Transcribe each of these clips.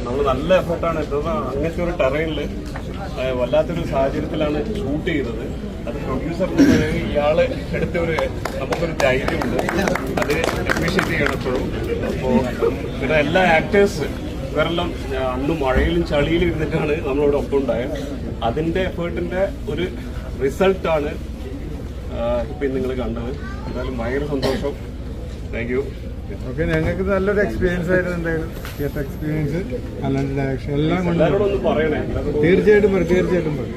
നമ്മൾ നല്ല എഫേർട്ടാണ് ഇട്ടത്. അങ്ങനത്തെ ഒരു ടെറൈനിൽ വല്ലാത്തൊരു സാഹചര്യത്തിലാണ് ഷൂട്ട് ചെയ്തത്. അത് പ്രൊഡ്യൂസർ ഇയാള് എടുത്തൊരു നമുക്കൊരു ധൈര്യമുണ്ട്, അത് അപ്രീഷിയേറ്റ് ചെയ്യണം എപ്പോഴും. അപ്പോൾ പിന്നെ എല്ലാ ആക്ടേഴ്സ് ഇവരെല്ലാം അന്ന് മഴയിലും ചളിയിലും ഇരുന്നിട്ടാണ് നമ്മളോട് ഒപ്പം ഉണ്ടായത്. അതിന്റെ എഫേർട്ടിന്റെ ഒരു റിസൾട്ടാണ് ഇപ്പം നിങ്ങൾ കണ്ടത്. എന്തായാലും ഭയങ്കര സന്തോഷം. Thank you. ഓക്കെ, ഞങ്ങൾക്ക് നല്ലൊരു എക്സ്പീരിയൻസ് ആയിരുന്നു. എന്തായാലും തിയേറ്റർ എക്സ്പീരിയൻസ്, അല്ലാണ്ട് ഡയറക്ഷൻ എല്ലാം കൊണ്ട് എല്ലാവരോടൊന്ന് പറയണേ. തീർച്ചയായിട്ടും പറയും, തീർച്ചയായിട്ടും പറയും.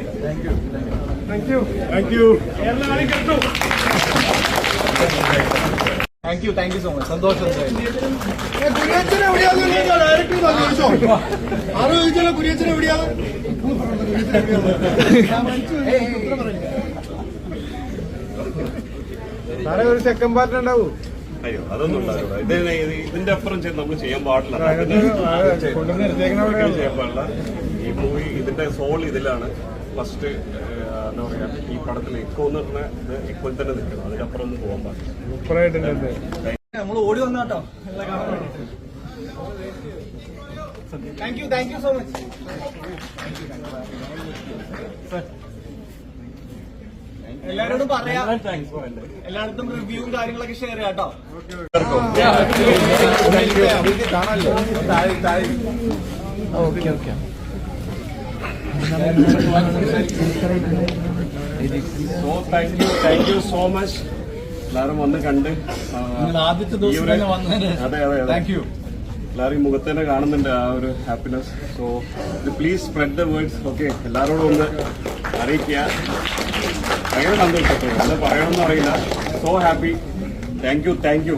Thank you. Thank you so much. സന്തോഷം. സാറേ, ഒരു സെക്കൻഡ് പാർട്ട് ഉണ്ടാവൂ? അയ്യോ, അതൊന്നും ഉണ്ടാവില്ല. ഇതിന്റെ അപ്പുറം നമ്മൾ ചെയ്യാൻ പാടില്ല. ചെയ്യാൻ പാടില്ല. ഈ മൂവി ഇതിന്റെ സോൾ ഇതിലാണ്. ഫസ്റ്റ് എന്താ പറയാ, ഈ പടത്തിൽ ഇക്കോ എന്ന് പറഞ്ഞ ഇത് ഇപ്പോൾ തന്നെ നിൽക്കണം. അതിനപ്പുറം ഒന്നും പോകാൻ പാടില്ല. സൂപ്പറായിട്ടുണ്ട്. നമ്മൾ ഓടി വന്നാട്ടോ. Thank you so much. എല്ലാരോടും പറയാം, എല്ലായിടത്തും റിവ്യൂവും കാര്യങ്ങളൊക്കെ ഷെയർ ചെയ്യാം കേട്ടോ. So thank you so much. എല്ലാവരും വന്ന് കണ്ട് ആദ്യത്തെ ദിവസം അതെ താങ്ക് യു. എല്ലാവരും മുഖത്ത് തന്നെ കാണുന്നുണ്ട് ആ ഒരു happiness. So please spread the words. Okay, എല്ലാവരോടും ഒന്ന് അറിയിക്കുക. ഭയങ്കര സന്തോഷം. എന്താ പറയണമെന്ന് അറിയില്ല. So happy. Thank you.